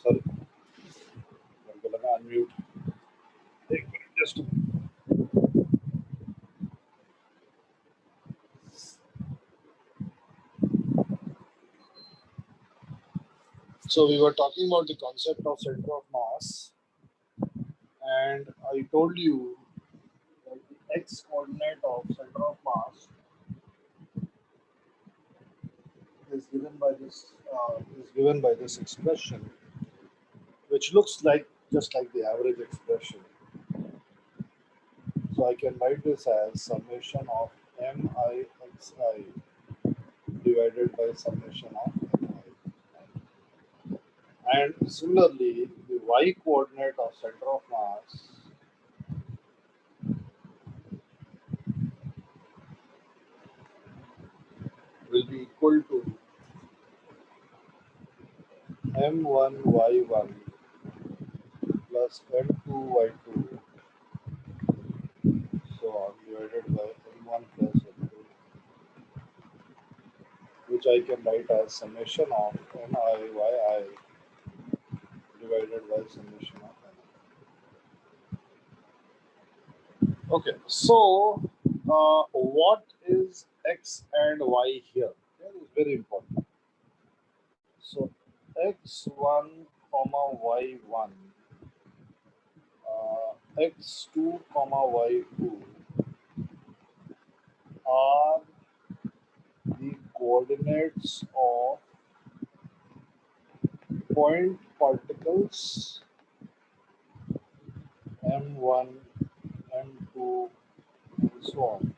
Sorry, I'm gonna unmute. Just a minute. So we were talking about the concept of center of mass, and I told you that the x coordinate of center of mass is given by this expression, which looks like just like the average expression. So I can write this as summation of mixi divided by summation of mi. And similarly, the y coordinate of center of mass will be equal to m1y1 plus m2y2 so on divided by m1 plus m2, which I can write as summation of mi divided by summation of mi. Okay, so what is x and y here? That is very important. So x1 comma y1, x2 comma y2 are the coordinates of point particles m1, m2, and so on,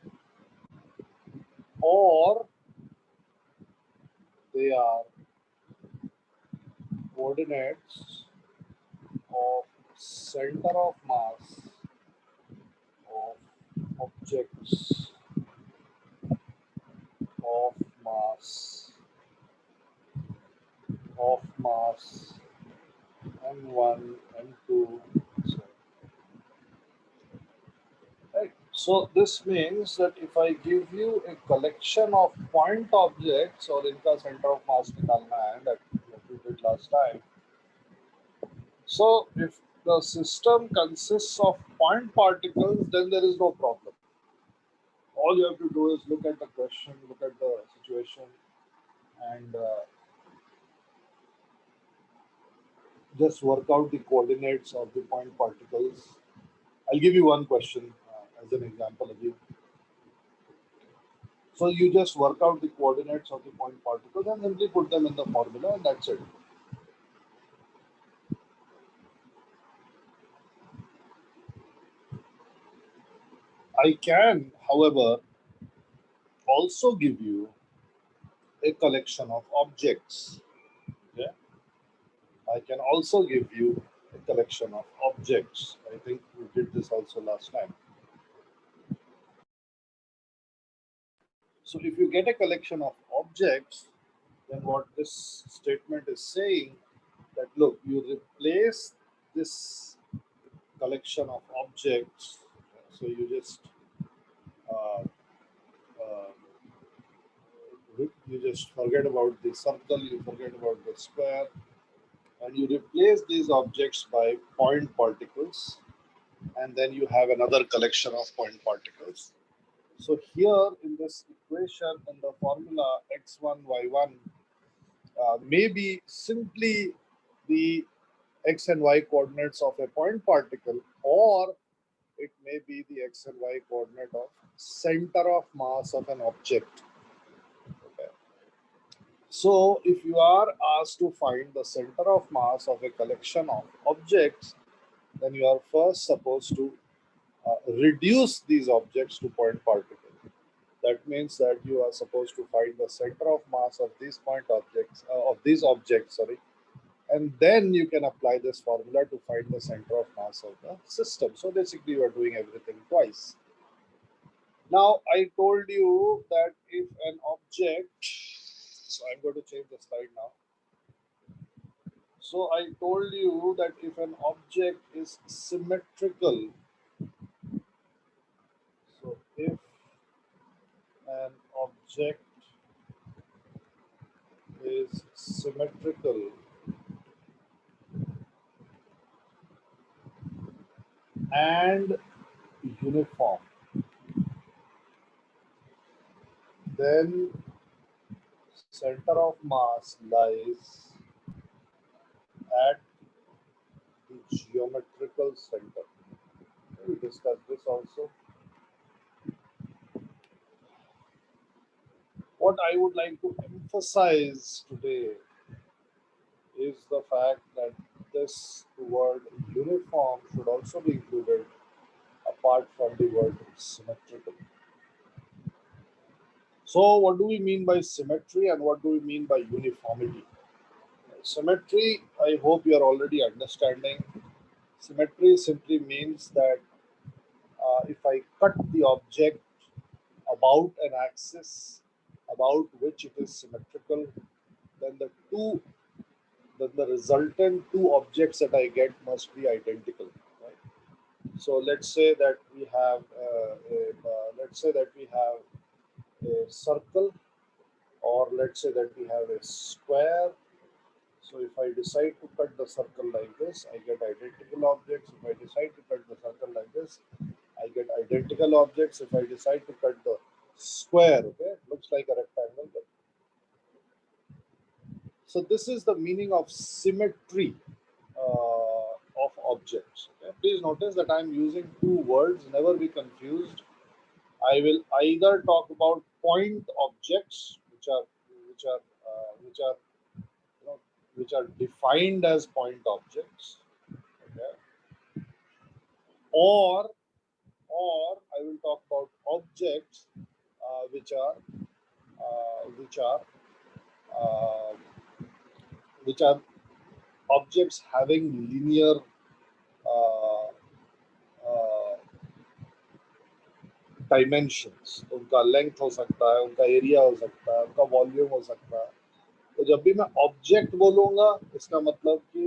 or they are coordinates of center of mass of objects of mass m1, m2, so on. Right. So this means that if I give you a collection of point objects, or इनका center of mass निकालना है, that we did last time. So if the system consists of point particles, then there is no problem. All you have to do is look at the question, look at the situation, and just work out the coordinates of the point particles. I'll give you one question as an example again. So you just work out the coordinates of the point particles and simply put them in the formula, and that's it. I can, however, also give you a collection of objects. Okay? I can also give you a collection of objects. I think we did this also last time. So if you get a collection of objects, then what this statement is saying that look, you replace this collection of objects. So you just forget about the circle, you forget about the square, and you replace these objects by point particles, and then you have another collection of point particles. So here in this equation, in the formula x1, y1, may be simply the x and y coordinates of a point particle, or it may be the x and y coordinate of center of mass of an object. Okay. So if you are asked to find the center of mass of a collection of objects, then you are first supposed to reduce these objects to point particles. That means that you are supposed to find the center of mass of these objects, and then you can apply this formula to find the center of mass of the system. So basically, you are doing everything twice. Now, I told you that if an object, so I'm going to change the slide now. So I told you that if an object is symmetrical, so if an object is symmetrical, and uniform, then center of mass lies at the geometrical center. We discussed this also. What I would like to emphasize today is the fact that this word uniform should also be included apart from the word symmetrical. So, what do we mean by symmetry and what do we mean by uniformity? Symmetry, I hope you are already understanding. Symmetry simply means that if I cut the object about an axis about which it is symmetrical, then the resultant two objects that I get must be identical. Right? So let's say that we have a circle, or let's say that we have a square. So if I decide to cut the circle like this, I get identical objects. If I decide to cut the circle like this, I get identical objects. If I decide to cut the square, okay, looks like a rectangle. So this is the meaning of symmetry of objects. Okay? Please notice that I am using two words. Never be confused. I will either talk about point objects, which are you know, which are defined as point objects, okay? or I will talk about objects uh, which are uh, which are uh, which are objects having linear uh, uh, dimensions. उनका length हो सकता है, उनका area हो सकता है, उनका volume हो सकता है. तो जब भी मैं ऑब्जेक्ट बोलूंगा, इसका मतलब कि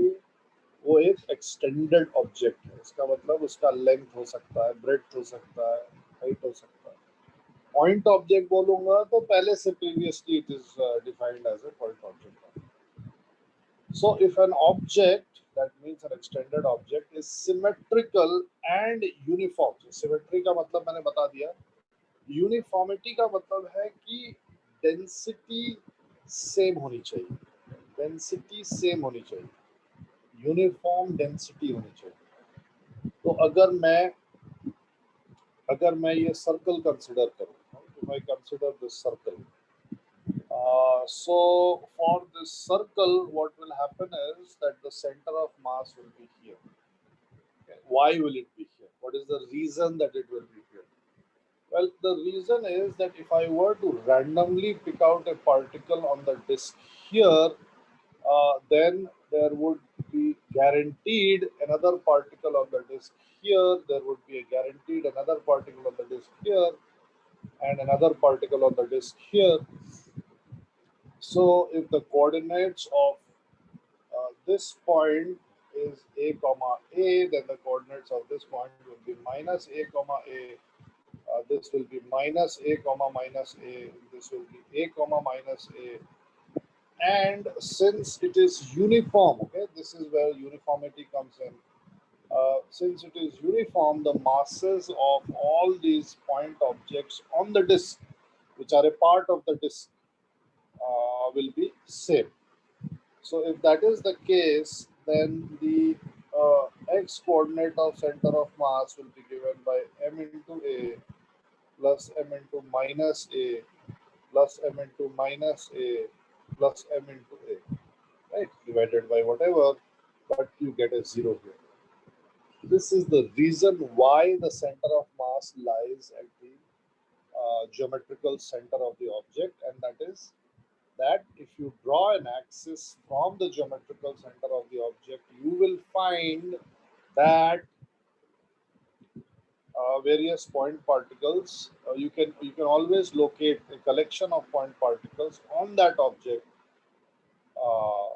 वो एक एक्सटेंडेड ऑब्जेक्ट है. इसका मतलब उसका लेंथ हो सकता है, ब्रेड्थ हो सकता है, हाइट हो सकता है. पॉइंट ऑब्जेक्ट बोलूंगा तो पहले से previously it is defined as a point object. So if an object, that means an extended object, is symmetrical and uniform. So symmetry का मतलब मैंने बता दिया. यूनिफॉर्मिटी का मतलब है कि डेंसिटी सेम होनी चाहिए. डेंसिटी सेम होनी चाहिए, यूनिफॉर्म डेंसिटी होनी चाहिए. तो अगर मैं ये सर्कल कंसिडर करूँ, if I consider this circle, so for this circle what will happen is that the center of mass will be here. Okay. Why will it be here? What is the reason that it will be here? Well, the reason is that if I were to randomly pick out a particle on the disk here, then there would be guaranteed another particle on the disk here, there would be a guaranteed another particle on the disk here, and another particle on the disk here. So if the coordinates of this point is a comma a, then the coordinates of this point will be minus a comma a. This will be minus a comma minus a. This will be a comma minus a. And since it is uniform, okay, this is where uniformity comes in. Since it is uniform, the masses of all these point objects on the disk, which are a part of the disk, will be same. So if that is the case, then the x coordinate of center of mass will be given by m into a plus m into minus a plus m into minus a plus m into a, right? Divided by whatever, but you get a zero here. This is the reason why the center of mass lies at the geometrical center of the object, and that is that if you draw an axis from the geometrical center of the object, you will find that various point particles, you can always locate a collection of point particles on that object, uh,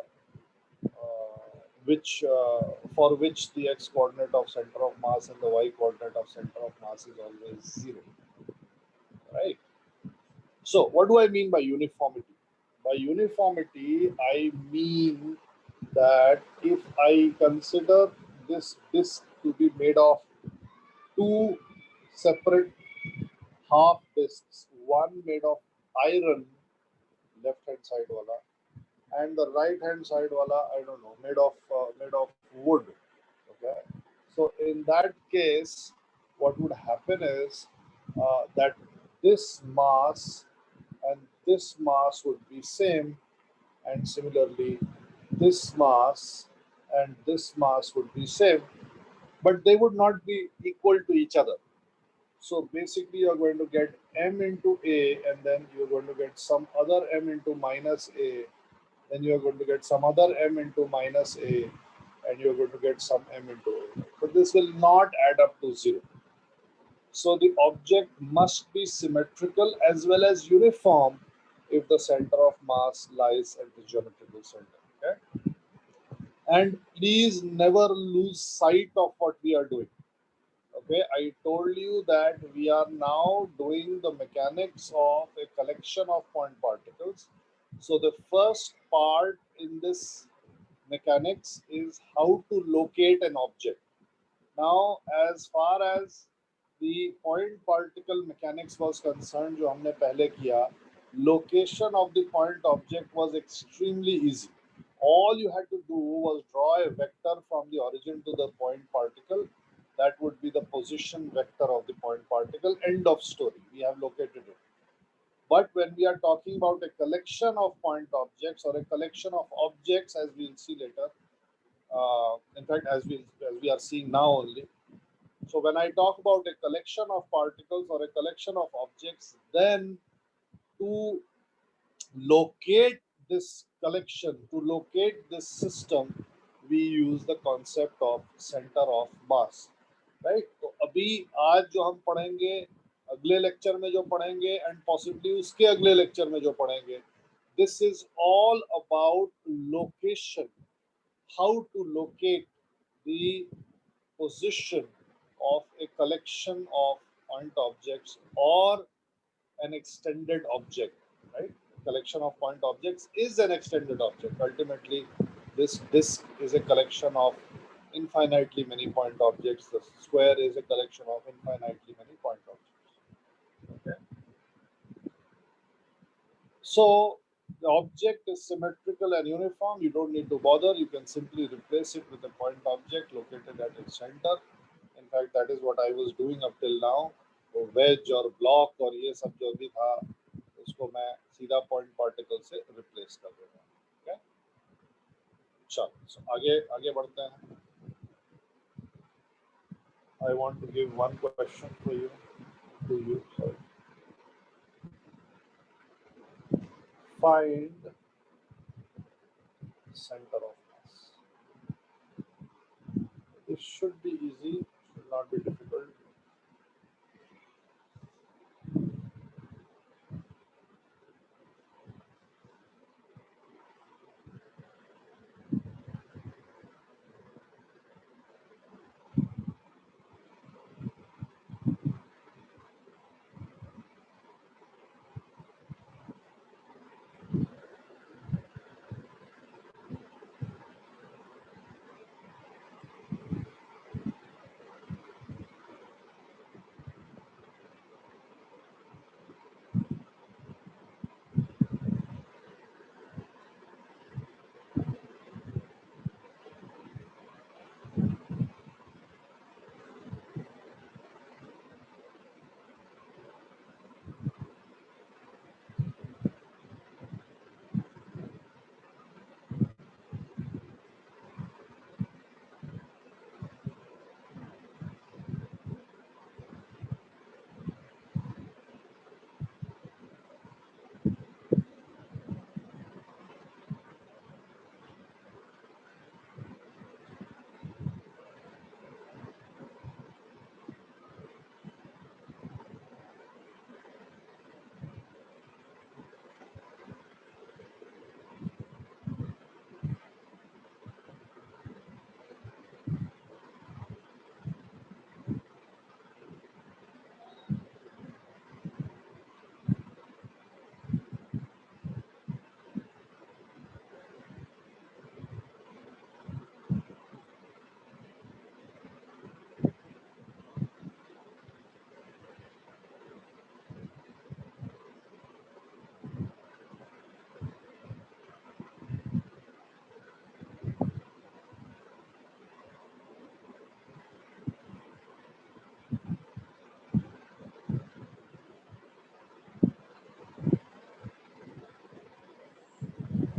which for which the x coordinate of center of mass and the y coordinate of center of mass is always zero, right? So what do I mean by uniformity? By uniformity, I mean that if I consider this disk to be made of two separate half discs, one made of iron, left hand side wala, and the right hand side wala, I don't know, made of wood. Okay, so in that case, what would happen is that this mass and this mass would be same, and similarly this mass and this mass would be same, but they would not be equal to each other. So basically, you're going to get m into a, and then you're going to get some other m into minus a, then you're going to get some other m into minus a, and you're going to get some m into a. But this will not add up to zero. So the object must be symmetrical as well as uniform if the center of mass lies at the geometrical center. Okay? And please never lose sight of what we are doing. Okay, I told you that we are now doing the mechanics of a collection of point particles. So the first part in this mechanics is how to locate an object. Now, as far as the point particle mechanics was concerned, जो हमने पहले किया, location of the point object was extremely easy. All you had to do was draw a vector from the origin to the point particle. That would be the position vector of the point particle. End of story. We have located it. But when we are talking about a collection of point objects or a collection of objects, as we'll see later, in fact, as we are seeing now only. So when I talk about a collection of particles or a collection of objects, then to locate this collection, to locate this system, we use the concept of center of mass, right? तो अभी आज जो हम पढ़ेंगे, अगले lecture में जो पढ़ेंगे, एंड पॉसिबली उसके अगले लेक्चर में जो पढ़ेंगे, this is all about location, how to locate the position of a collection of point objects or an extended object, right? Collection of point objects is an extended object. Ultimately, this disk is a collection of infinitely many point objects. The square is a collection of infinitely many point objects. Okay. So the object is symmetrical and uniform. You don't need to bother. You can simply replace it with a point object located at its center. In fact, that is what I was doing up till now. वो veg और block और ये सब जो भी था, उसको मैं सीधा पॉइंट पार्टिकल से रिप्लेस कर देता हूँ. Okay? चलो, आगे आगे बढ़ते हैं. I want to give one question for you, to you. Sorry. Find center of mass. This should be easy, should not be difficult.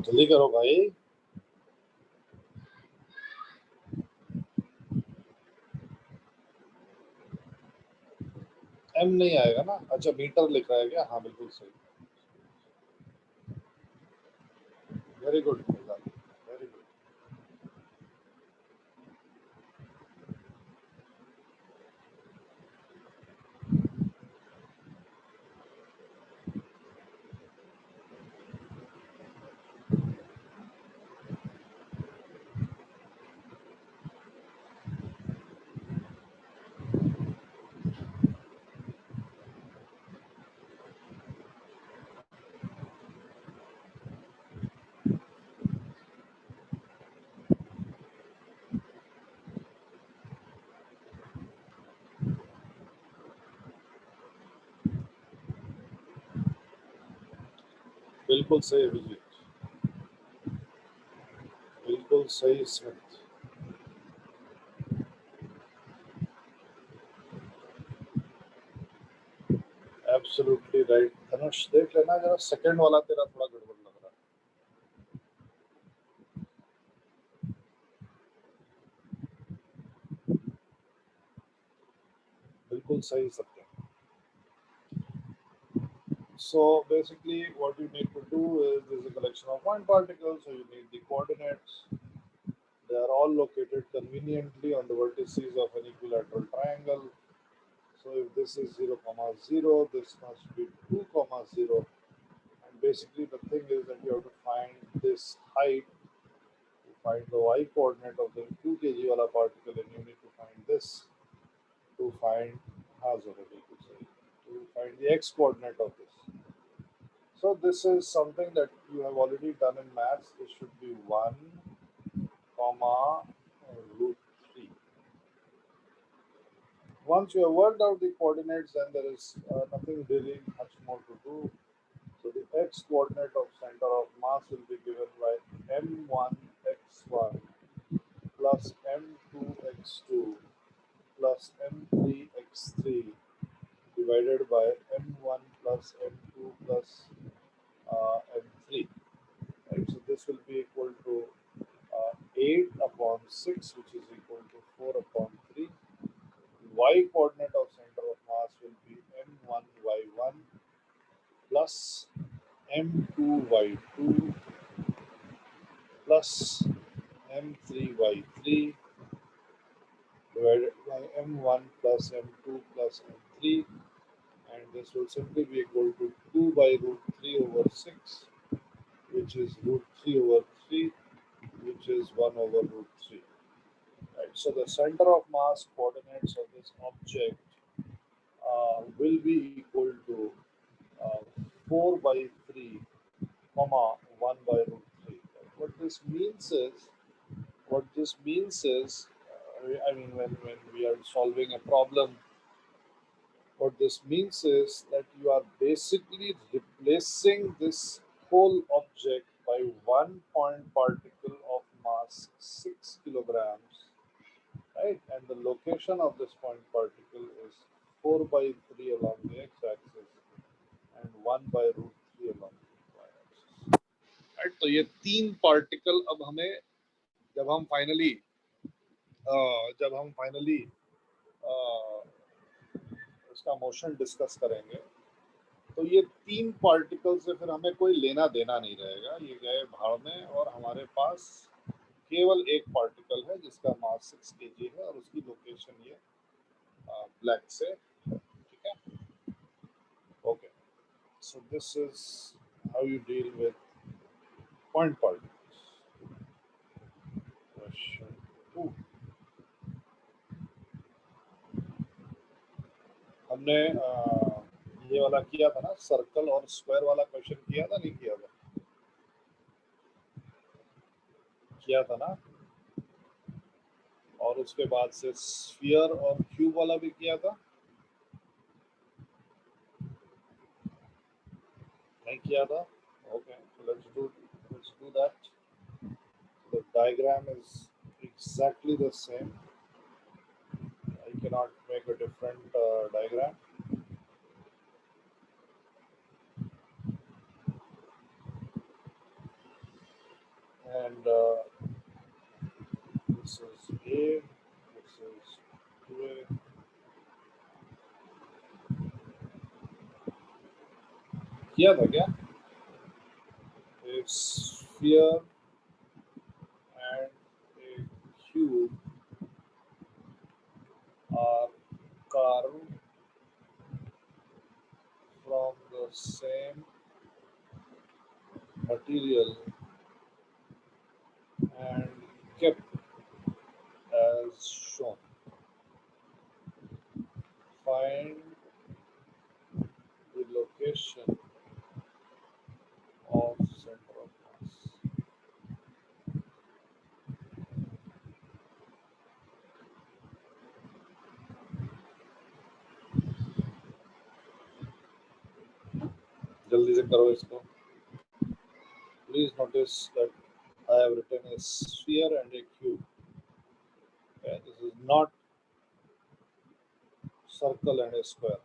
जल्दी करो भाई। एम नहीं आएगा ना? अच्छा मीटर लिख रहा है क्या? हाँ बिल्कुल सही। Very good, very good. बिल्कुल सही अभिजीत, बिल्कुल सही स्मिथ। Absolutely right. धनुष देख लेना जरा, सेकंड वाला तेरा थोड़ा गड़बड़ लग रहा है। बिल्कुल सही सत्य। So basically what you need to do is there's a collection of point particles, so you need the coordinates. They are all located conveniently on the vertices of an equilateral triangle. So if this is 0, 0, this must be 2, 0. And basically the thing is that you have to find this height, to find the y coordinate of the 2 kg wala particle, and you need to find this to find to find the x coordinate of this. So this is something that you have already done in maths. This should be 1, comma root 3. Once you have worked out the coordinates, then there is nothing really much more to do. So the x coordinate of center of mass will be given by m1 x1 plus m2 x2 plus m3 x3 divided by m1 plus m2 plus m3. Right? So this will be equal to 8 upon 6, which is equal to 4 upon 3. Y coordinate of center of mass will be m1 y1 plus m2 y2 plus m3 y3 divided by m1 plus m2 plus m3, and this will simply be equal to 2 by root 3 over 6, which is root 3 over 3, which is 1 over root 3. Right. So the center of mass coordinates of this object will be equal to 4 by 3, comma 1 by root 3. Right. What this means is, I mean, when we are solving a problem, what this means is that you are basically replacing this whole object by one point particle of mass 6 kilograms, right? And the location of this point particle is 4 by 3 along the x-axis and 1 by root 3 along the y-axis. Right? तो ये तीन particle अब हमें जब हम finally इसका motion discuss करेंगे, तो ये तीन पार्टिकल से फिर हमें कोई लेना देना नहीं रहेगा, ये गए भाड़ में, और हमारे पास केवल एक पार्टिकल है जिसका मास 6 kg है और उसकी लोकेशन ये ब्लैक से, ठीक है? Okay, so this is how you deal with point particles. Question 2, हमने ये वाला किया था ना, सर्कल और स्क्वायर वाला क्वेश्चन किया था, नहीं किया था? किया था ना? और उसके बाद से स्फीयर और क्यूब वाला भी किया था, नहीं किया था? Okay, so let's do that. The diagram is exactly the same. I cannot make a different diagram. किया था क्या? A sphere and a cube are carved from the same material and kept as shown. Find the location of center of mass. जल्दी से करो इसको. Please notice that I have written a sphere and a cube. Okay, this is not circle and a square.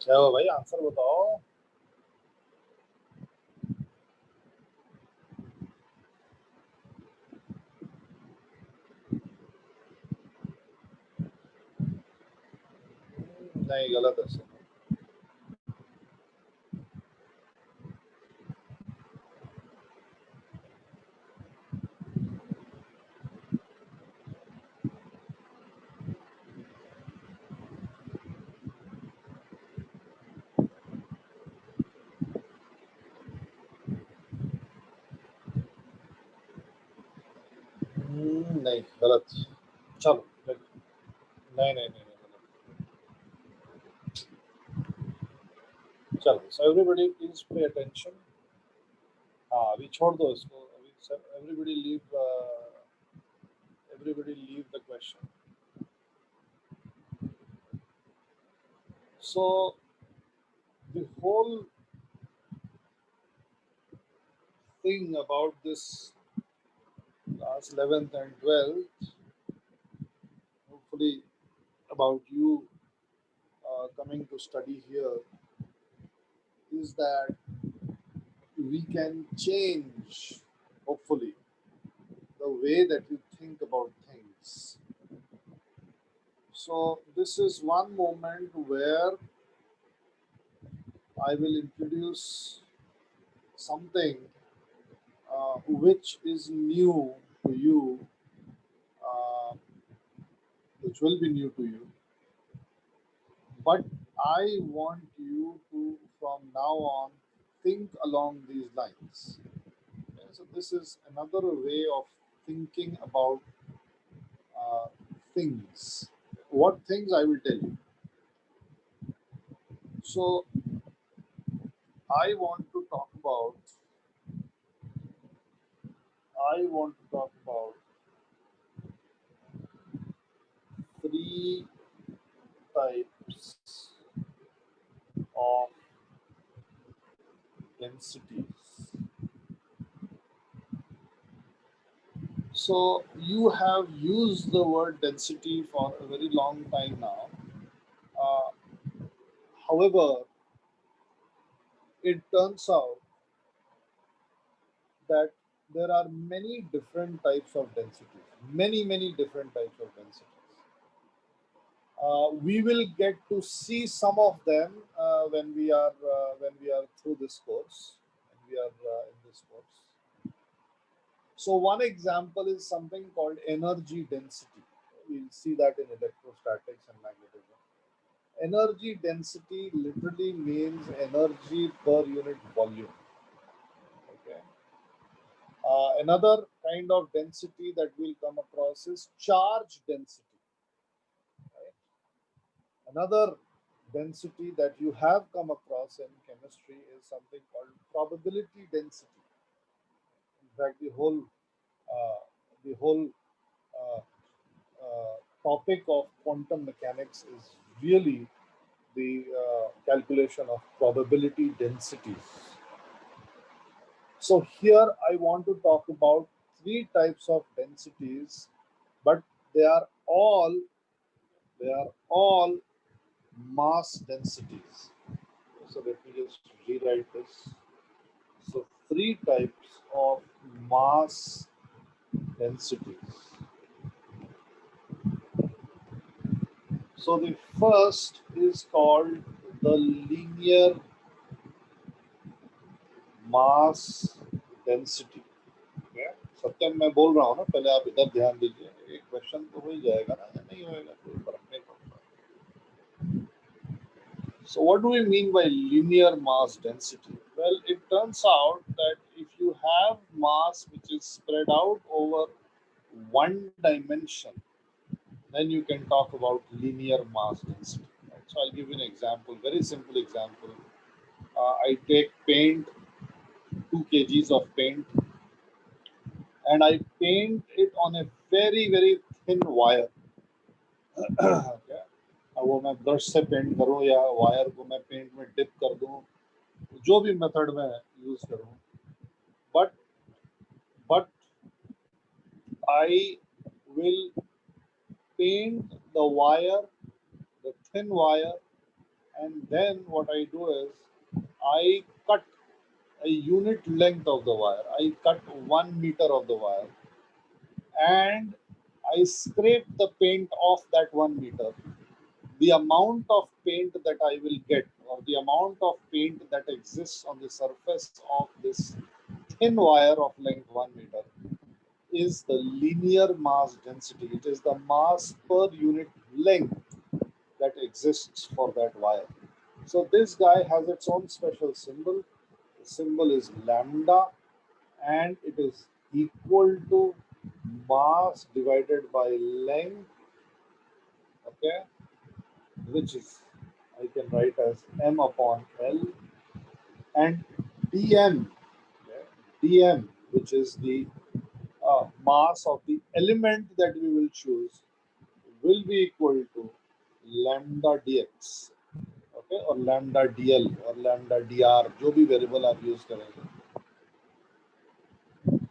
क्या हो भाई, answer बताओ. नहीं, गलत है सर. नहीं, गलत. चलो. नहीं नहीं नहीं, नहीं गलत. चलो, so everybody please pay attention. हाँ, अभी छोड़ दो इसको. अभी सब everybody leave the question. So the whole thing about this class 11th and 12th, hopefully about you coming to study here, is that we can change, hopefully, the way that you think about things. So this is one moment where I will introduce something which is new to you, uh, which will be new to you. But I want you to, from now on, think along these lines. Okay, so this is another way of thinking about uh, things. What things I will tell you. So I want to talk about. I want to talk about three types of densities. So you have used the word density for a very long time now. Uh, However, it turns out that there are many different types of densities. Many different types of densities. We will get to see some of them when we are through this course. When we are in this course. So one example is something called energy density. We'll see that in electrostatics and magnetism. Energy density literally means energy per unit volume. Okay. Another kind of density that we'll come across is charge density. Right? Another density that you have come across in chemistry is something called probability density. In fact, uh, the whole uh, topic of quantum mechanics is really the calculation of probability densities. So here I want to talk about three types of densities, but they are all they are all mass densities. So let me just rewrite this. So three types of mass densities. So the first is called the linear mass density. Okay? सत्यम मैं बोल रहा हूँ ना, पहले आप इधर ध्यान दीजिए. एक क्वेश्चन तो हो ही जाएगा ना, या नहीं होएगा कोई फर्क नहीं पड़ता. So what do we mean by linear mass density? Well, it turns out that if you have mass which is spread out over one dimension, then you can talk about linear mass density. Right? So I'll give you an example, very simple example. I take paint, 2 kgs of paint, and I paint it on a very thin wire. Okay? अब वो मैं brush से paint करूँ या wire को मैं paint में dip कर दूँ, जो भी मेथड में यूज करूँ, but but I will paint the wire, the thin wire, and then what I do is I cut a unit length of the wire. I cut 1 meter of the wire, and I scrape the paint off that 1 meter. The amount of paint that I will get, or the amount of paint that exists on the surface of this thin wire of length 1 meter, is the linear mass density. It is the mass per unit length that exists for that wire. So this guy has its own special symbol. The symbol is lambda, and it is equal to mass divided by length, okay, which is I can write as m upon L. and dm, okay, dm, which is the mass of the element that we will choose, will be equal to lambda dx, okay, or lambda dl or lambda dr, जो भी variable आप use करेंगे.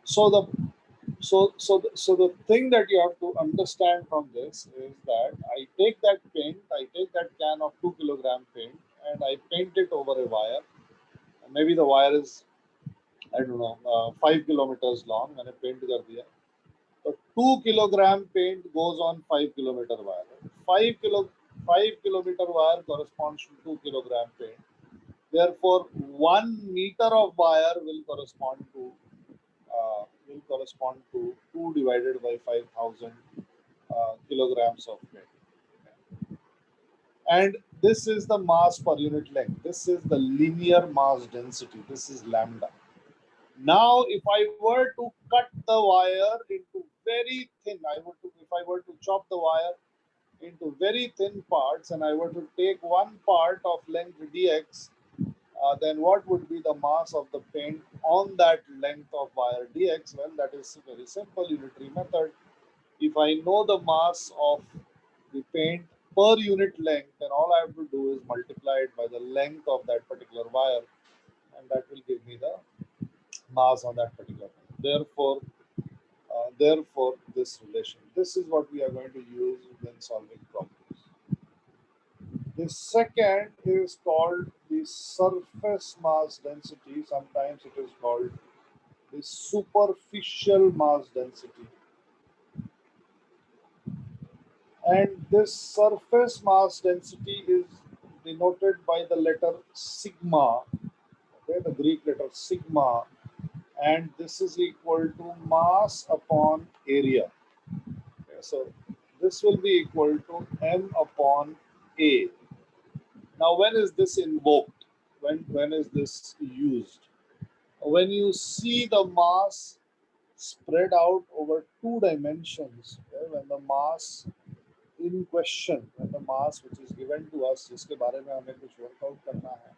So the thing that you have to understand from this is that I take that paint, I take that can of 2 kilogram paint, and I paint it over a wire. Maybe the wire is, I don't know, 5 kilometers long, and I paint कर दिया. So 2 kilogram paint goes on 5 kilometer wire. 5 kilometer wire corresponds to 2 kilogram paint. Therefore, 1 meter of wire will correspond to 2 divided by 5,000 kilograms of paint. And this is the mass per unit length. This is the linear mass density. This is lambda. Now, if I were to cut the wire into very thin, if I were to chop the wire into very thin parts, and I were to take one part of length dx, then what would be the mass of the paint on that length of wire dx? Well, that is a very simple unitary method. If I know the mass of the paint per unit length, then all I have to do is multiply it by the length of that particular wire, and that will give me the mass on that particular paint. Therefore, this relation. This is what we are going to use when solving problems. The second is called the surface mass density. Sometimes it is called the superficial mass density. And this surface mass density is denoted by the letter sigma, okay, the Greek letter sigma, and this is equal to mass upon area. Okay, so this will be equal to m upon a. Now, when is this invoked? When is this used? When you see the mass spread out over 2 dimensions, okay, when the mass in question, when the mass which is given to us, जिसके बारे में हमें कुछ workout करना है,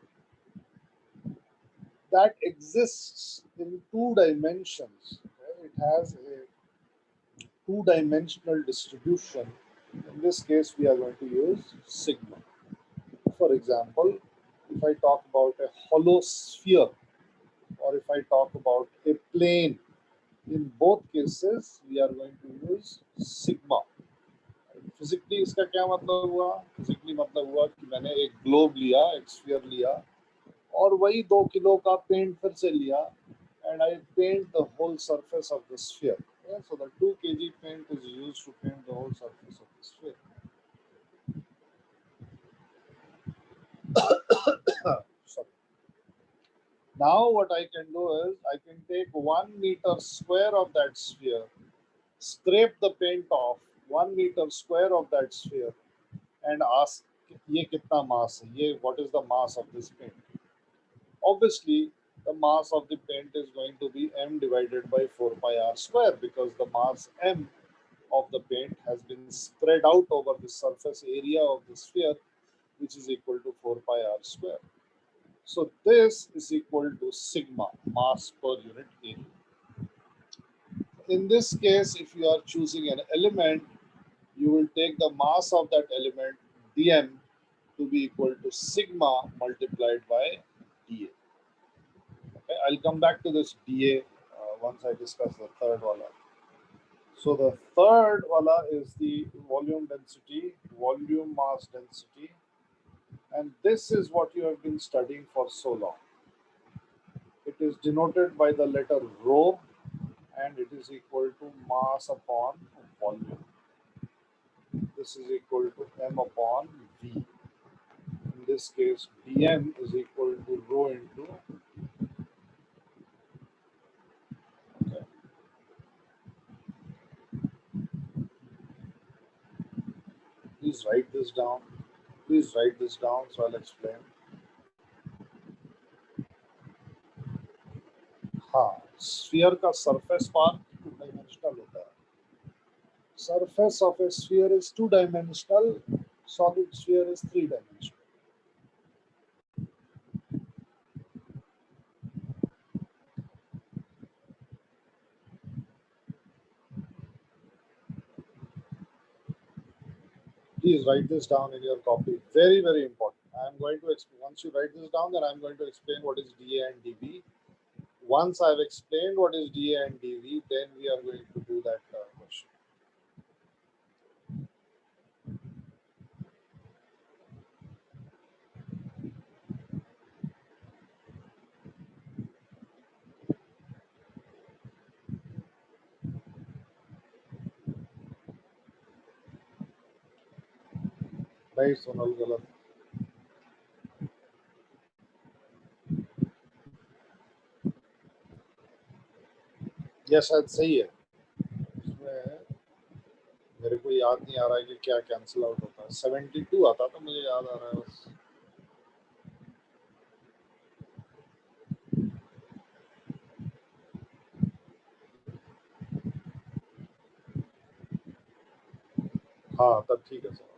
that exists in 2 dimensions. Okay? It has a 2-dimensional distribution. In this case, we are going to use sigma. For example, if I talk about a hollow sphere, or if I talk about a plane, in both cases, we are going to use sigma. Physically इसका क्या मतलब हुआ? Physically मतलब हुआ कि मैंने एक globe लिया, एक स्फीयर लिया, और वही 2 किलो का पेंट फिर से लिया, and I paint the whole surface of the sphere. Yeah, so the 2 kg paint is used to paint the whole surface of the sphere. Sorry. Now what I can do is I can take 1 meter square of that sphere, scrape the paint off 1 meter square of that sphere, and ask, ये कितना mass है? ये what is the mass of this paint? Obviously, the mass of the paint is going to be m divided by 4 pi r square, because the mass m of the paint has been spread out over the surface area of the sphere, which is equal to 4 pi r square. So this is equal to sigma, mass per unit area. In this case, if you are choosing an element, you will take the mass of that element dm to be equal to sigma multiplied by dA. Okay, I'll come back to this dA once I discuss the third wala. So the third wala is the volume density, volume mass density, and this is what you have been studying for so long. It is denoted by the letter rho, and it is equal to mass upon volume. This is equal to m upon v. In this case, dm is equal to rho into, okay. Please write this down. Please write this down, so I'll explain. हाँ, sphere का surface part 2-dimensional होता है. Surface of a sphere is 2-dimensional, solid sphere is 3-dimensional. Please write this down in your copy. Very, very important. I'm going to once you write this down, then I'm going to explain what is dA and dB. Once I've explained what is dA and dV, then we are going to do that question. Right, Sonal Galat? Yes शायद सही है इसमें मेरे को याद नहीं आ रहा है कि क्या कैंसिल आउट होता है 72 आता था मुझे याद आ रहा है बस हाँ तब ठीक है सर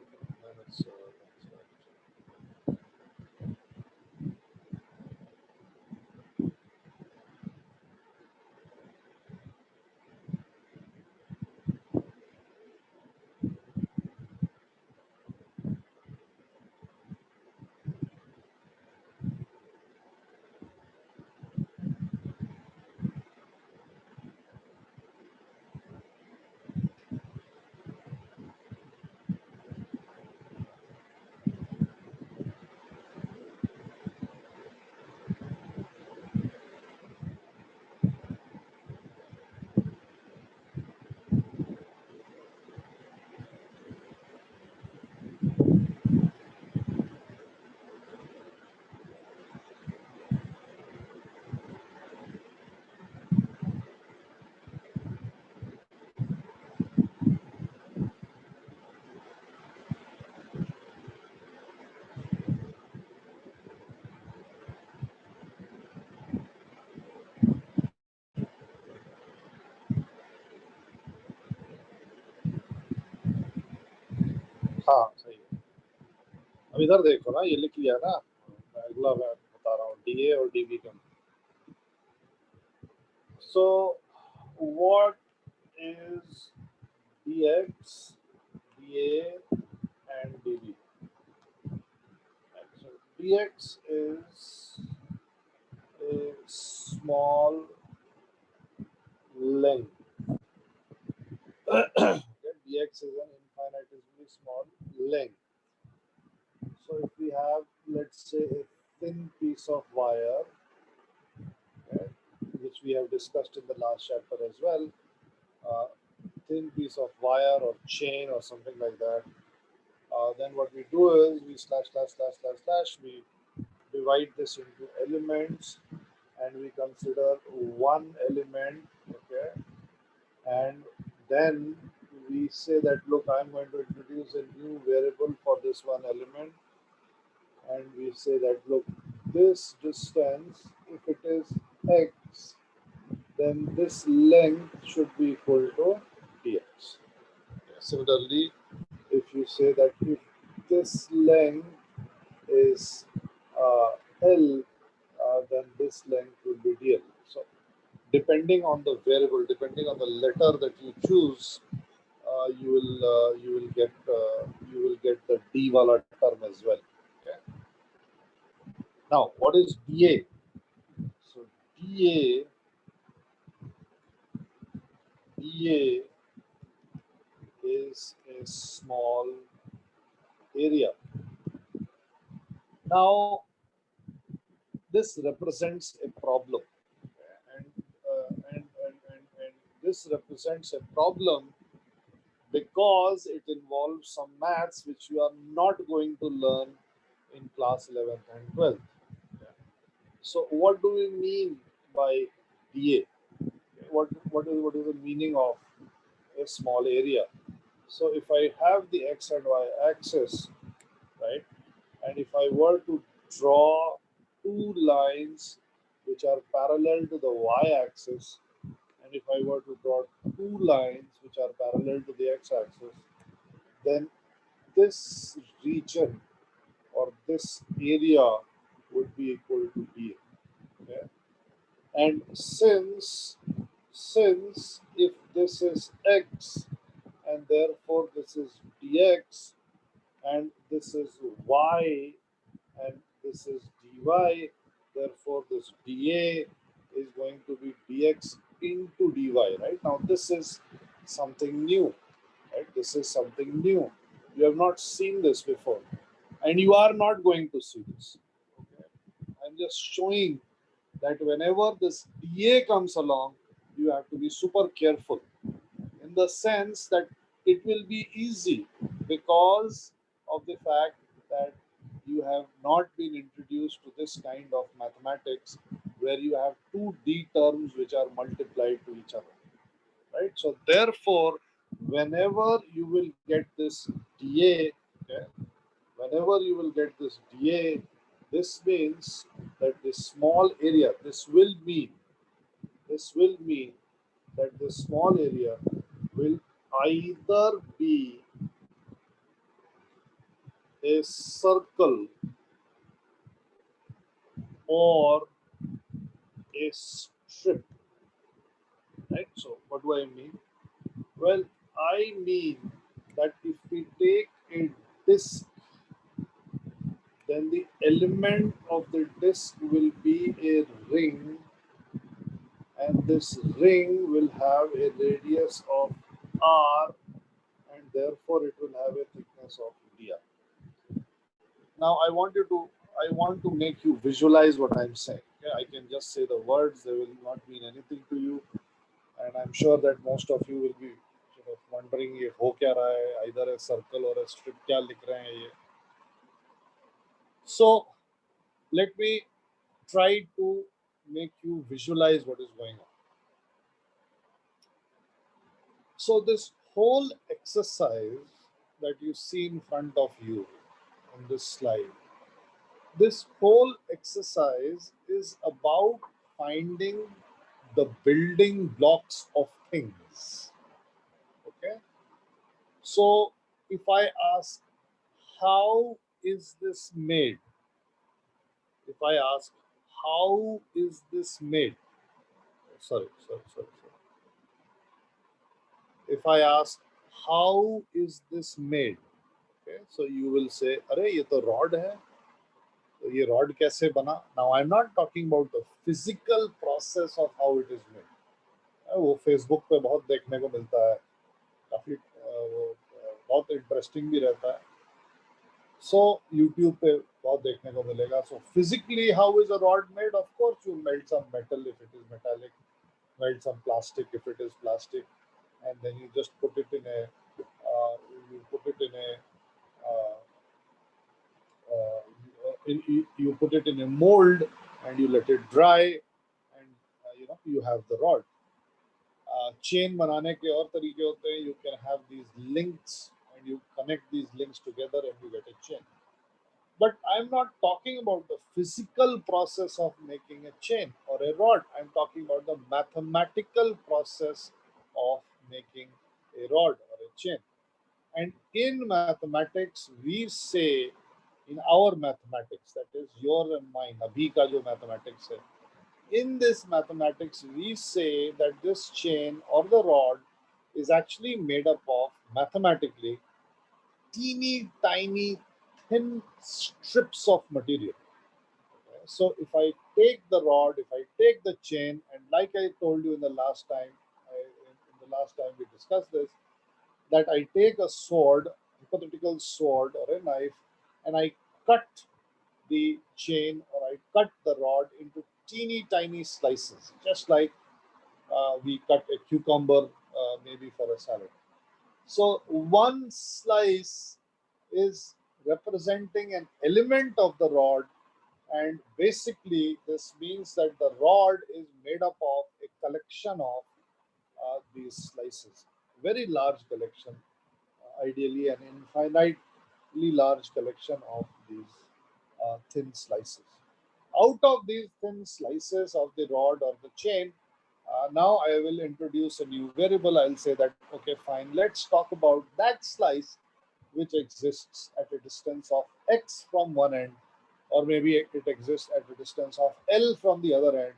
हाँ सही है अब इधर देखो ना ये लिख लिया ना अगला मैं बता रहा हूँ डीए और डीबी का so what is dx da and db so dx is a small length okay, dx is an infinitesimally small length. So if we have, let's say, a thin piece of wire, okay, which we have discussed in the last chapter as well, uh, thin piece of wire or chain or something like that, then what we do is we slash, slash, slash, slash, slash, we divide this into elements and we consider one element, okay, and then we say that look, I'm going to introduce a new variable for this one element, and we say that look, this distance, if it is x, then this length should be equal to dx. Similarly, if you say that if this length is L, then this length will be dl. So depending on the variable, depending on the letter that you choose, you will get the d wala term as well. Okay. Now, what is dA? So dA is a small area. Now, this represents a problem, and, and this represents a problem because it involves some maths which you are not going to learn in class 11th and 12th. So, what do we mean by dA? What is the meaning of a small area? So, if I have the x and y axis, right, and if I were to draw two lines which are parallel to the y-axis, and if I were to draw two lines which are parallel to the x-axis, then this region or this area would be equal to dA. Okay? And since if this is x and therefore this is dx, and this is y, and this is dy. Therefore, this dA is going to be dx into dy. Right now, this is something new. Right, this is something new. You have not seen this before, and you are not going to see this. Okay, I'm just showing that whenever this dA comes along, you have to be super careful in the sense that it will be easy because of the fact that you have not been introduced to this kind of mathematics where you have two d terms which are multiplied to each other, right? So therefore, whenever you will get this dA, okay, whenever you will get this dA, this means that this small area, this will mean that this small area will either be a circle or a strip, right? So what do I mean? Well, I mean that if we take a disk, then the element of the disk will be a ring, and this ring will have a radius of r, and therefore it will have a thickness of dr. Now I want to make you visualize what I'm saying. Okay? I can just say the words; they will not mean anything to you, and I'm sure that most of you will be sort of wondering ये हो क्या रहा है, either a circle or a strip क्या लिख रहे हैं ये. So let me try to make you visualize what is going on. So this whole exercise that you see in front of you on this slide, this whole exercise is about finding the building blocks of things. Okay. So if I ask, how is this made? If I ask, how is this made? Sorry. If I ask, how is this made? Okay, so you will say, अरे ये तो rod है. तो ये rod कैसे बना? Now I'm not talking about the physical process of how it is made. वो Facebook पे बहुत देखने को मिलता है, काफी वो बहुत इंटरेस्टिंग भी रहता है. So YouTube पे बहुत देखने को मिलेगा. So physically, how is a rod made? Of course, you melt some metal if it is metallic, melt some plastic if it is plastic, and then you just put it in a you put it in a uh, you put it in a mold and you let it dry, and you have the rod. Chain बनाने के और तरीके होते हैं. You can have these links and you connect these links together and you get a chain. But I'm not talking about the physical process of making a chain or a rod. I'm talking about the mathematical process of making a rod or a chain. And in mathematics, we say, in our mathematics, that is your and mine, abhi ka jo mathematics hai, in this mathematics, we say that this chain or the rod is actually made up of, mathematically, teeny tiny thin strips of material. So if I take the rod, if I take the chain, and like I told you in the last time, in the last time we discussed this, that I take a sword, hypothetical sword or a knife, and I cut the chain or I cut the rod into teeny tiny slices, just like we cut a cucumber maybe for a salad. So one slice is representing an element of the rod, and basically this means that the rod is made up of a collection of these slices, very large collection, ideally an infinitely large collection of these thin slices. Out of these thin slices of the rod or the chain, now I will introduce a new variable. I'll say that, okay, fine, let's talk about that slice which exists at a distance of x from one end, or maybe it exists at a distance of L from the other end,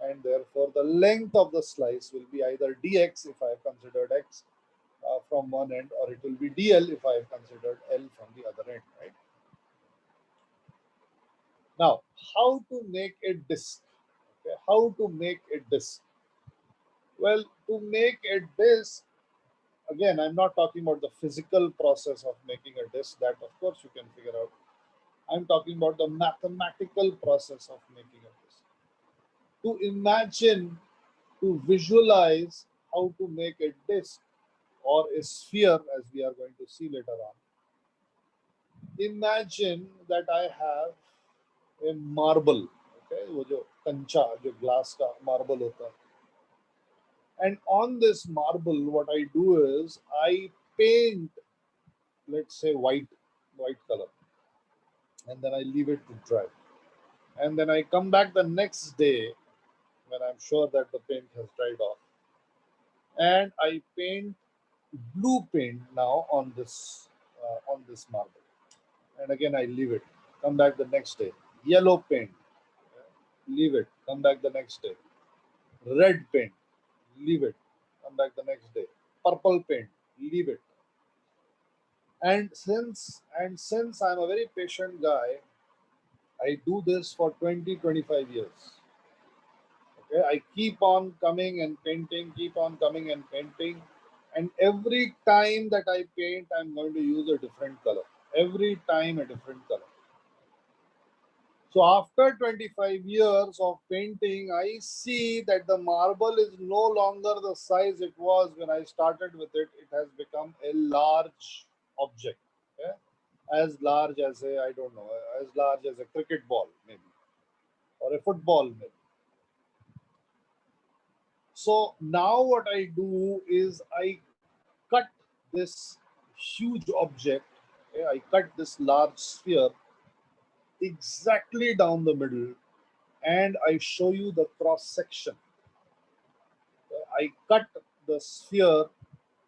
and therefore the length of the slice will be either dx if I have considered x, from one end, or it will be DL if I have considered L from the other end, right? Now, how to make a disk? Okay, how to make a disk? Well, to make a disk, again, I'm not talking about the physical process of making a disk. That, of course, you can figure out. I'm talking about the mathematical process of making a disk. To imagine, to visualize how to make a disk or a sphere, as we are going to see later on. Imagine that I have a marble, okay, वो जो कंचा जो glass का marble होता है, and on this marble, what I do is I paint, let's say white color, and then I leave it to dry, and then I come back the next day when I'm sure that the paint has dried off, and I paint blue paint now on this marble, and again I leave it. Come back the next day. Yellow paint, leave it. Come back the next day. Red paint, leave it. Come back the next day. Purple paint, leave it. And since I'm a very patient guy, I do this for 20-25 years. Okay, I keep on coming and painting, keep on coming and painting, and every time that I paint, I'm going to use a different color. Every time a different color. So after 25 years of painting, I see that the marble is no longer the size it was when I started with it. It has become a large object, okay? As large as a, I don't know, as large as a cricket ball maybe, or a football maybe. So now what I do is I cut this huge object, okay? I cut this large sphere exactly down the middle, and I show you the cross section. I cut the sphere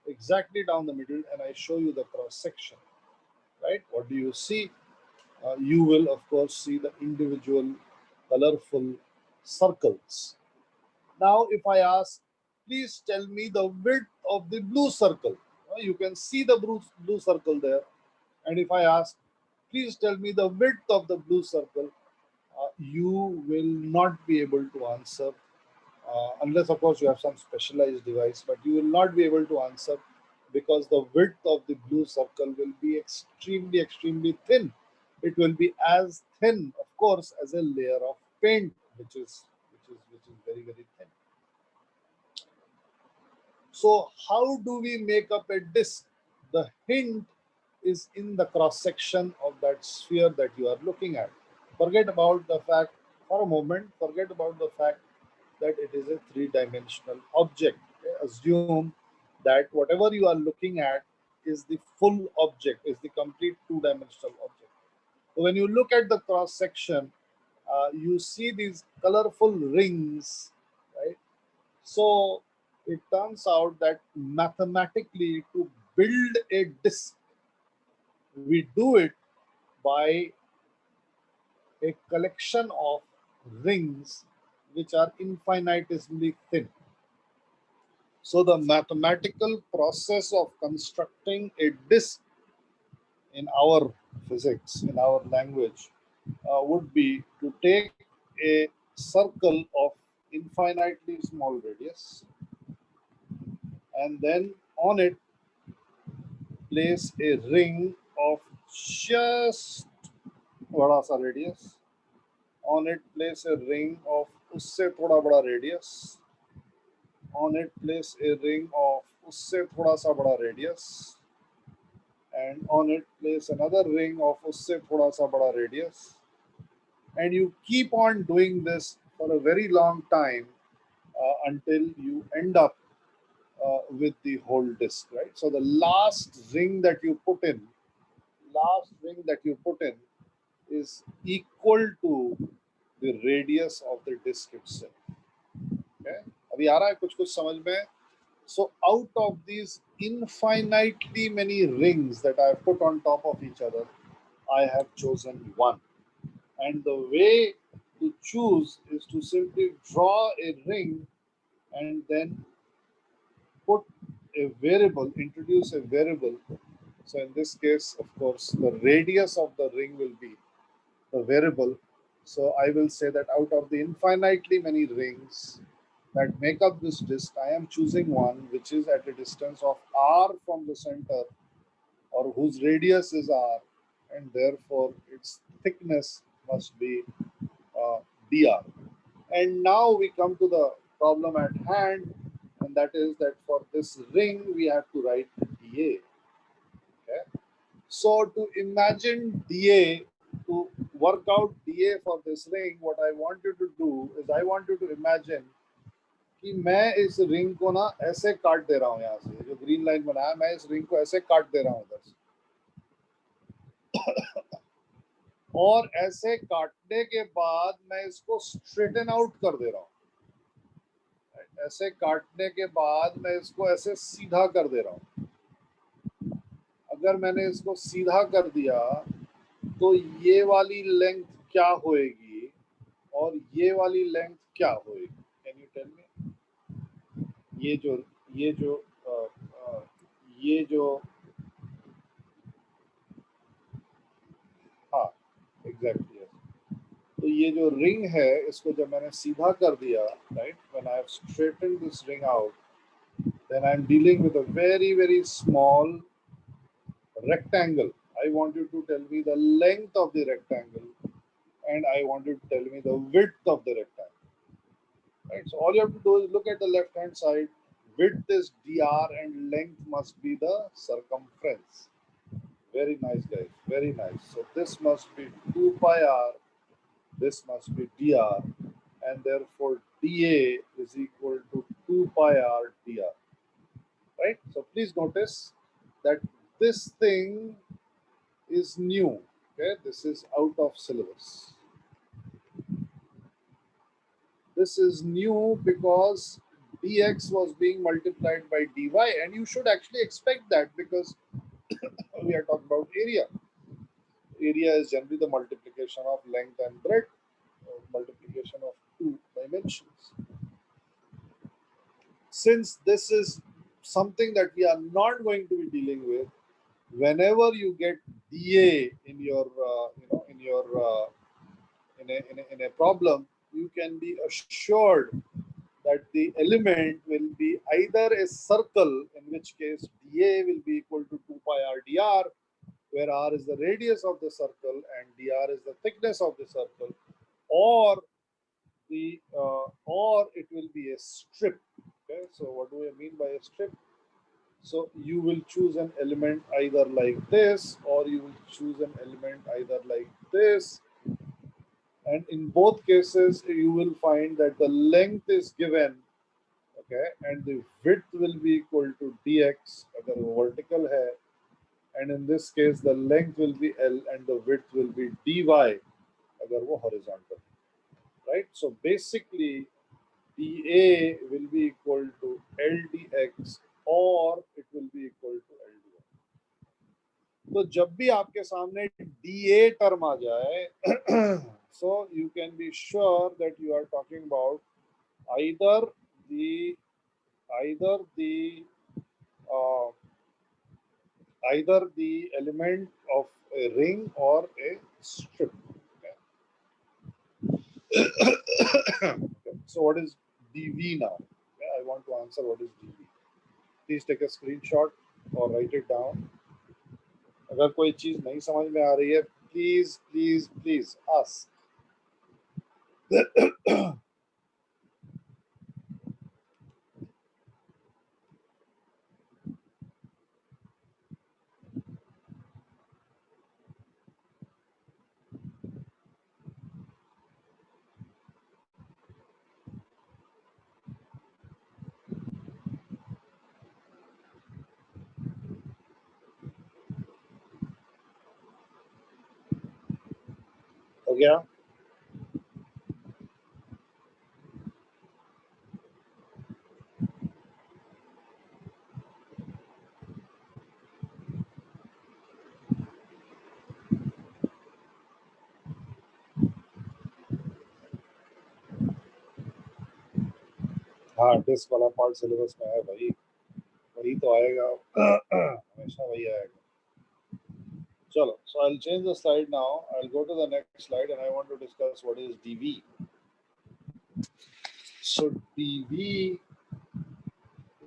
exactly down the middle and I show you the cross section, right? What do you see? You will, of course, see the individual colorful circles. Now, if I ask, please tell me the width of the blue circle, you can see the blue circle there. And if I ask, please tell me the width of the blue circle, you will not be able to answer unless of course you have some specialized device, but you will not be able to answer because the width of the blue circle will be extremely thin. It will be as thin, of course, as a layer of paint, which is very thin. So how do we make up a disk? The hint is in the cross section of that sphere that you are looking at. Forget about the fact for a moment, forget about the fact that it is a three-dimensional object. Okay? Assume that whatever you are looking at is the full object, is the complete two-dimensional object. So when you look at the cross section, you see these colorful rings, right? So it turns out that mathematically to build a disk, we do it by a collection of rings which are infinitesimally thin. So the mathematical process of constructing a disk in our physics, in our language, would be to take a circle of infinitely small radius, and then on it place a ring of just बड़ा सा radius. On it place a ring of उससे थोड़ा बड़ा radius. On it place a ring of उससे थोड़ा सा बड़ा radius, and on it place another ring of उससे थोड़ा सा बड़ा radius, and you keep on doing this for a very long time until you end up with the whole disk, right? So the last ring that you put in, is equal to the radius of the disk itself. Okay? अभी आ रहा है कुछ कुछ समझ में? So out of these infinitely many rings that I have put on top of each other, I have chosen one. And the way to choose is to simply draw a ring and then put a variable, introduce a variable. So in this case, of course, the radius of the ring will be the variable. So I will say that out of the infinitely many rings that make up this disk, I am choosing one which is at a distance of r from the center, or whose radius is r, and therefore its thickness must be dr. And now we come to the problem at hand, and that is that for this ring we have to write dA. Okay? So to imagine dA, to work out dA for this ring, what I want you to do is I want you to imagine कि मैं इस ring को ना ऐसे काट दे रहा हूँ, यहाँ से जो ग्रीन लाइन बनाया मैं इस रिंग को ऐसे काट दे रहा हूँ इधर से, और ऐसे काटने के बाद मैं इसको स्ट्रेटन आउट कर दे रहा हूँ. ऐसे काटने के बाद मैं इसको ऐसे सीधा कर दे रहा हूँ. अगर मैंने इसको सीधा कर दिया तो ये वाली लेंथ क्या होएगी और ये वाली लेंथ क्या होएगी? Can you tell me? ये जो ये जो ये जो हाँ एग्जैक्टली, तो ये जो रिंग है इसको जब मैंने सीधा कर दिया, right, when I have straightened this ring out, then I'm dealing with a very, very small rectangle. I want you to tell me the length of the rectangle, and I want you to tell me the width of the rectangle. Right? So all you have to do is look at the left hand side. Width is dr and length must be the circumference. Very nice, guys. Very nice. So this must be 2 pi r. This must be dr, and therefore dA is equal to 2 pi r dr. Right? So please notice that this thing is new. Okay, this is out of syllabus. This is new because dx was being multiplied by dy, and you should actually expect that because we are talking about area. Area is generally the multiplication of length and breadth, multiplication of two dimensions. Since this is something that we are not going to be dealing with, whenever you get dA in your in a problem, you can be assured that the element will be either a circle, in which case dA will be equal to 2 pi r dr, where r is the radius of the circle and dr is the thickness of the circle, or it will be a strip. Okay, so what do I mean by a strip? So you will choose an element either like this, or you will choose an element either like this, and in both cases you will find that the length is given, okay, and the width will be equal to dx अगर वो vertical है, and in this case the length will be L and the width will be dy अगर वो horizontal, right? So basically dA will be equal to L dx or it will be equal to L dy. तो जब भी आपके सामने dA term आ जाए so you can be sure that you are talking about either the uh, either the element of a ring or a strip. Okay. So what is dV now? Okay, I want to answer what is dV. Please take a screenshot or write it down. अगर कोई चीज नहीं समझ में आ रही है, please please please ask. हो गया? हाँ, डिस्क वाला पार्ट सिलेबस में है भाई. वही तो आएगा हमेशा वही आएगा. Chalo, so I'll change the slide now. I'll go to the next slide and I want to discuss what is dV. So dV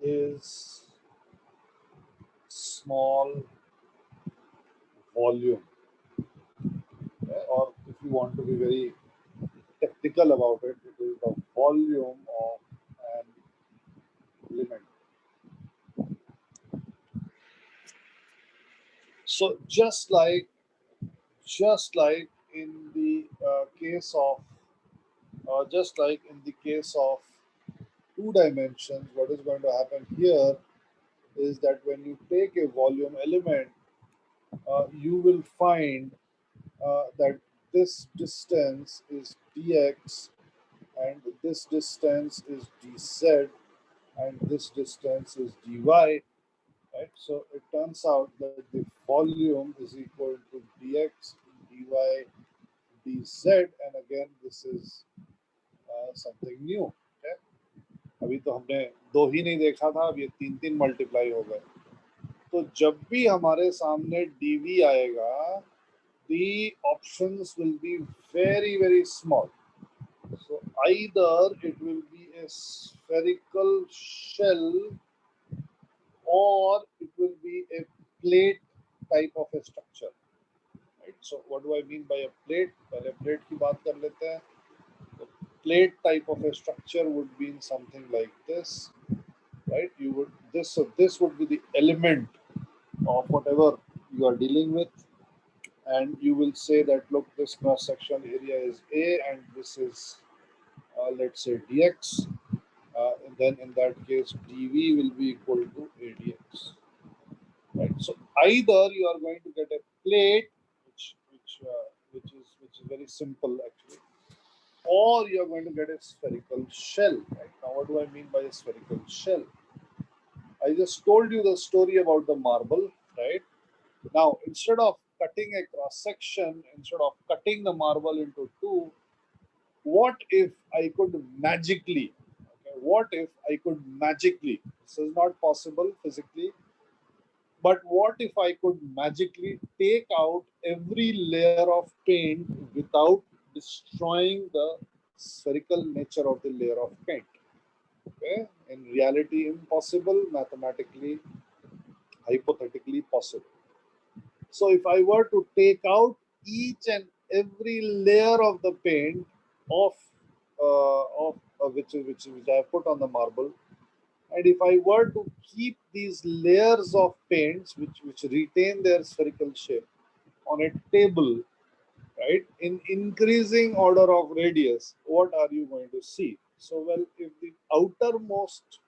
is small volume, okay? Or if you want to be very technical about it, it is the volume of an element. So just like in the case of just like in the case of two dimensions, what is going to happen here is that when you take a volume element, you will find that this distance is dx and this distance is dz and this distance is dy, right? So it turns out that the volume is equal to dx dy dz, and again this is something new. Okay? अभी तो हमने दो ही नहीं देखा था, अब ये तीन तीन मल्टीप्लाई हो गए. तो जब भी हमारे सामने dv आएगा, the options will be very very small. So either it will be a spherical shell or it will be a plate type of a structure. Right? So what do I mean by a plate? पहले plate की बात कर लेते हैं. The plate type of a structure would be in something like this, right? You would this would be the element of whatever you are dealing with, and you will say that look, this cross section area is A and this is let's say dx, and then in that case dv will be equal to adx, right? So either you are going to get a plate which is very simple actually, or you are going to get a spherical shell. Right? Now what do I mean by a spherical shell? I just told you the story about the marble, right? Now instead of cutting a cross section, instead of cutting the marble into two, what if I could magically, okay, what if I could magically, this is not possible physically, but what if I could magically take out every layer of paint without destroying the spherical nature of the layer of paint? Okay, in reality impossible, mathematically, hypothetically possible. So if I were to take out each and every layer of the paint which I have put on the marble, and if I were to keep these layers of paints which retain their spherical shape on a table, right, in increasing order of radius, what are you going to see? So well, if the outermost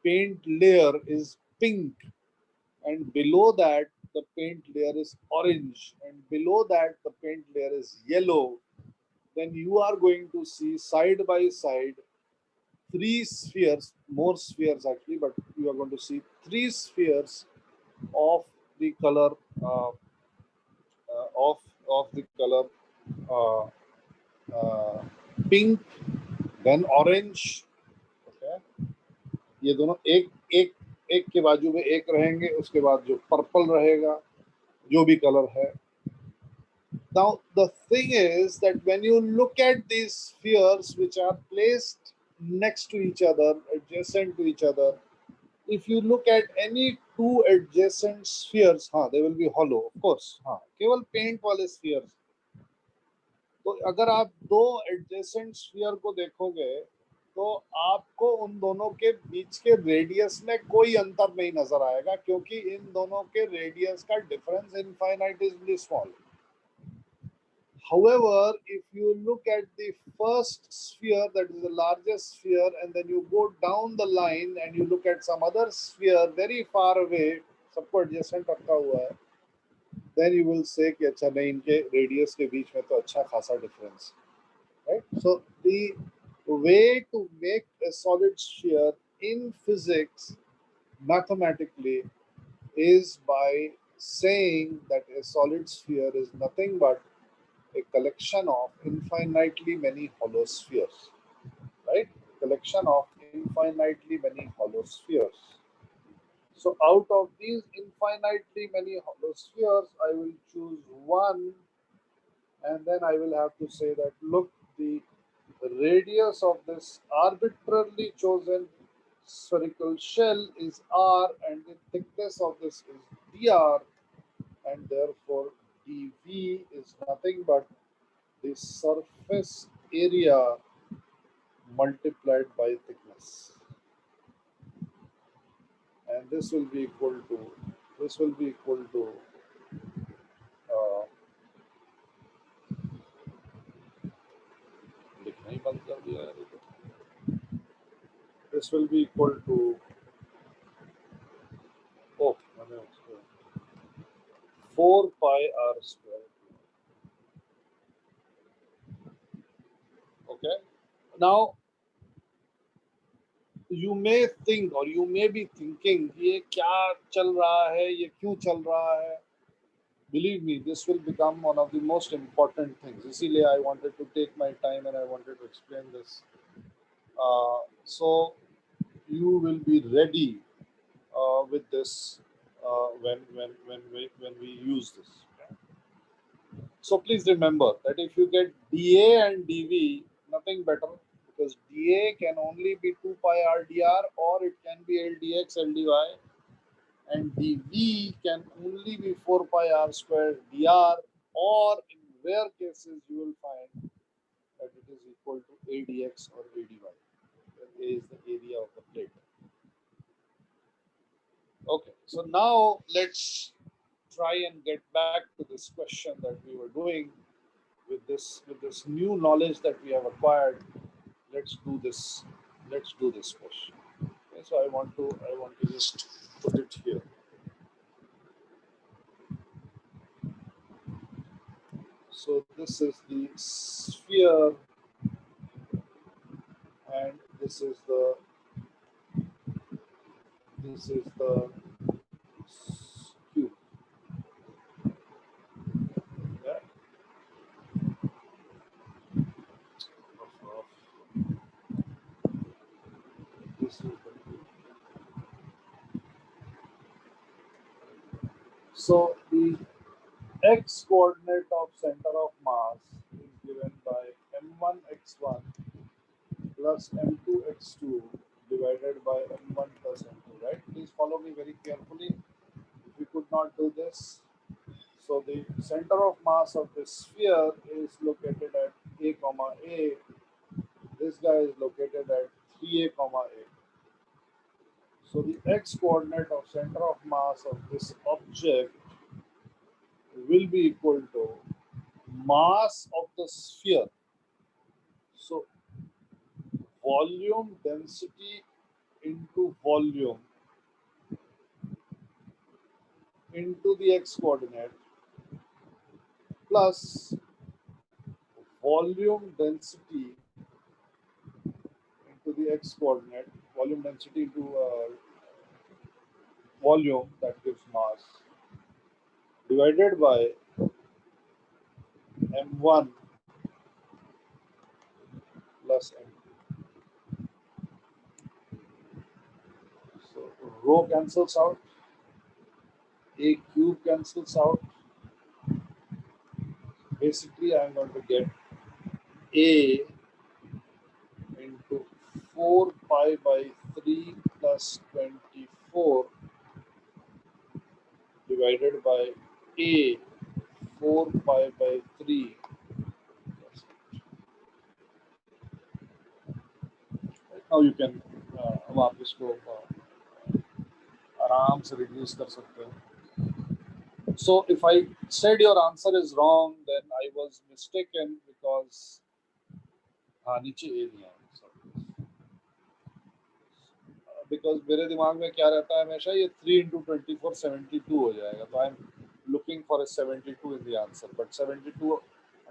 paint layer is pink, and below that the paint layer is orange, and below that the paint layer is yellow, then you are going to see side by side three spheres, more spheres actually, but you are going to see three spheres of the color uh, of the color uh, uh, pink, then orange. Okay, ये दोनों एक एक एक के बाजू में एक रहेंगे, उसके बाद जो पर्पल रहेगा, जो भी कलर है. Now the thing is that when you look at these spheres which are placed next to each other, adjacent to each other, if you look at any two adjacent spheres, हाँ, they will be hollow, of course. हाँ, केवल paint वाले spheres. तो अगर आप दो adjacent sphere को देखोगे, तो आपको उन दोनों के बीच के रेडियस में कोई अंतर नहीं नजर आएगा, क्योंकि इन दोनों के रेडियस का difference infinitely small. However, if you look at the first sphere, that is the largest sphere, and then you go down the line and you look at some other sphere very far away, सबको adjacent रखा हुआ है, then you will say कि अच्छा नहीं, इनके radius के बीच में तो अच्छा खासा difference, right? So the way to make a solid sphere in physics mathematically is by saying that a solid sphere is nothing but a collection of infinitely many hollow spheres, right? Collection of infinitely many hollow spheres. So out of these infinitely many hollow spheres, I will choose one, and then I will have to say that look, the radius of this arbitrarily chosen spherical shell is r, and the thickness of this is dr, and therefore dv is nothing but the surface area multiplied by thickness, and this will be equal to uh, लिखना ही बंद कर दिया यार ये तो. This will be equal to, oh मैंने उसको 4 pi r square. Okay, now you may think or you may be thinking ये क्या चल रहा है, ये क्यों चल रहा है. Believe me, this will become one of the most important things. इसीलिए I wanted to take my time and I wanted to explain this. So you will be ready with this when we use this. So please remember that if you get dA and dV, nothing better, because dA can only be 2 pi r dr, or it can be L dx L dy, and dV can only be 4 pi r square dr, or in rare cases you will find that it is equal to ADX or ADY, where A is the area of the plate. Okay, so now let's try and get back to this question that we were doing with this new knowledge that we have acquired. Let's do this. Let's do this question. Okay, so I want to just put it here. So this is the sphere, and this is the cube. Yeah. This is the cube. So the x coordinate of center of mass is given by m1 x1 plus m2 x2 divided by m1 plus m2, right? Please follow me very carefully. If you could not do this, so the center of mass of this sphere is located at a comma a. This guy is located at 3a comma a. So the x coordinate of center of mass of this object will be equal to mass of the sphere. So volume density into volume into the x coordinate plus volume density into the x coordinate, volume density into volume, that gives mass, divided by m1 plus m2. So rho cancels out, a cube cancels out. Basically, I'm going to get a into 4 pi by 3 plus 24 divided by a 4 pi by 3. Now you can अब आप इसको आराम से reduce कर सकते हो. So if I said your answer is wrong, then I was mistaken, because हाँ नीचे a नहीं आया, because मेरे दिमाग में क्या रहता है हमेशा, ये 3 into 24 72 हो जाएगा, तो I am looking for a 72 in the answer, but 72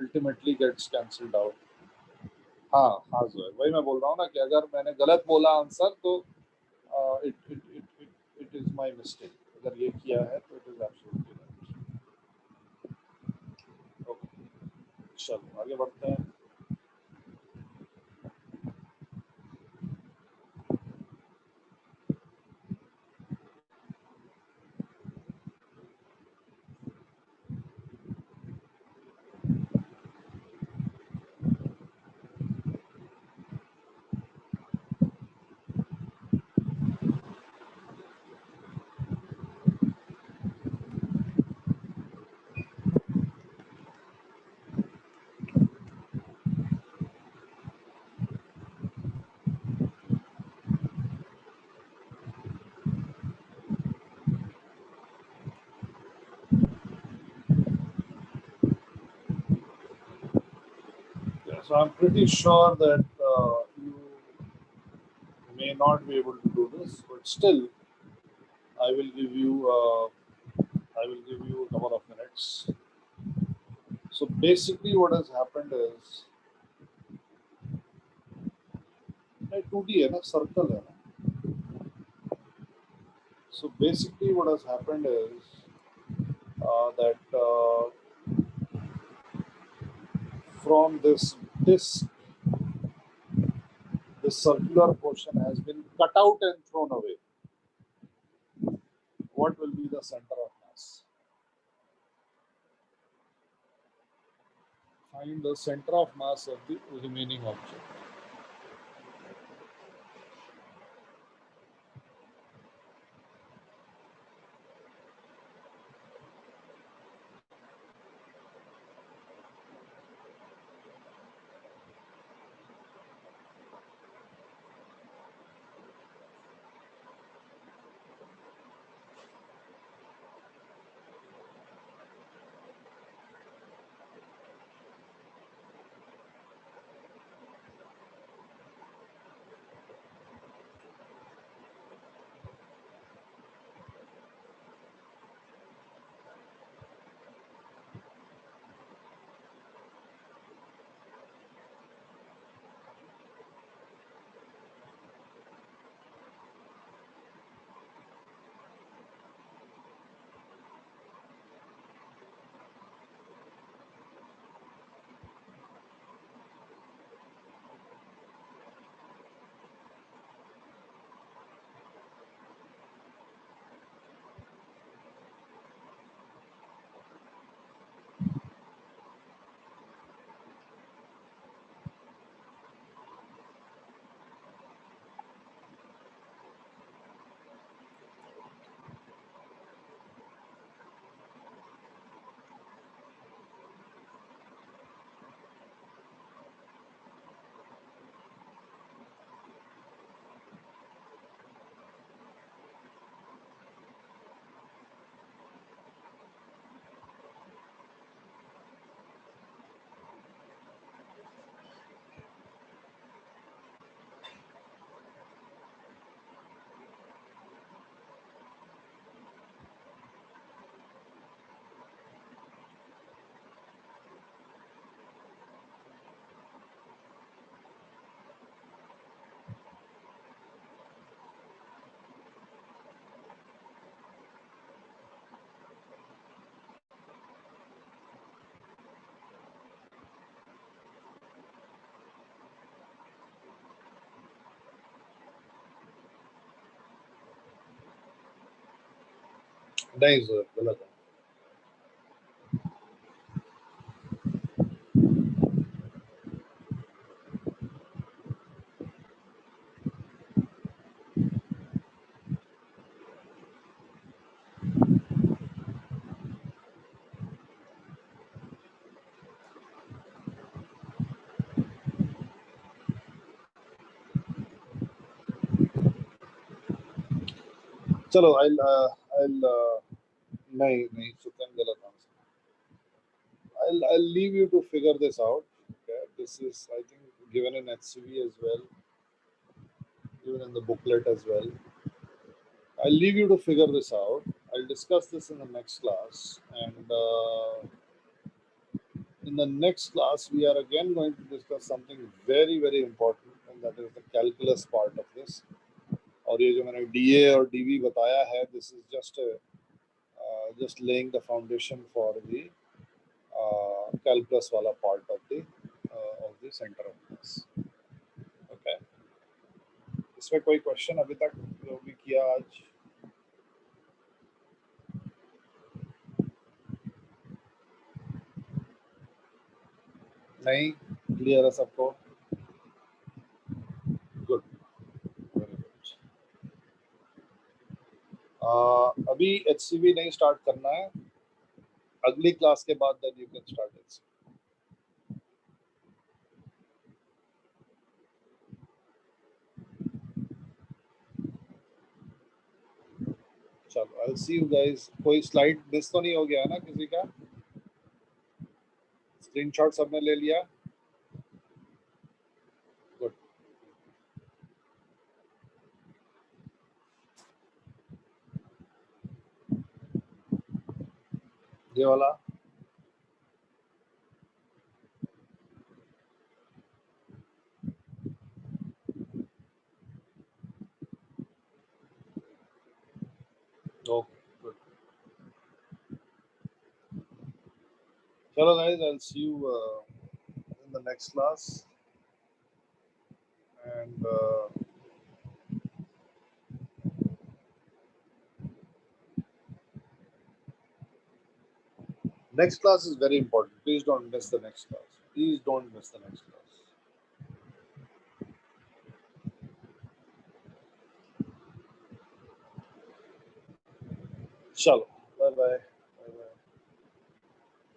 ultimately gets cancelled out. हाँ हाँ जो है वही मैं बोल रहा हूँ ना, कि अगर मैंने गलत बोला आंसर तो इट इज माय मिस्टेक. अगर ये किया है तो it is absolutely right. Okay, चलो आगे बढ़ते हैं. So I'm pretty sure that you may not be able to do this, but still, I will give you a couple of minutes. So basically, what has happened is, 2D है ना, circle है ना. So basically, what has happened is that from this disk, this circular portion has been cut out and thrown away. What will be the center of mass? Find the center of mass of the remaining object. नहीं sir, गलत है. चलो, I'll नहीं नहीं, सुकन गलत answer. I'll leave you to figure this out. Okay, this is, I think, given in HCV as well, given in the booklet as well. I'll leave you to figure this out. I'll discuss this in the next class, and in the next class we are again going to discuss something very very important, and that is the calculus part of this. और ये जो मैंने DA और DV बताया है, this is just laying the foundation for the calculus वाला part of the center of mass. Okay. इसमें कोई क्वेश्चन अभी तक जो भी किया आज? नहीं, क्लियर है सबको? Good, very good. अभी HCV नहीं स्टार्ट करना है, अगली क्लास के बाद then you can start HCV. चलो, I'll see you guys. कोई स्लाइड मिस तो नहीं हो गया है ना किसी का? स्क्रीनशॉट सबने ले लिया? ये वाला okay, good. Hello guys, I'll see you in the next class, and next class is very important. Please don't miss the next class. Please don't miss the next class. Chalo, bye bye.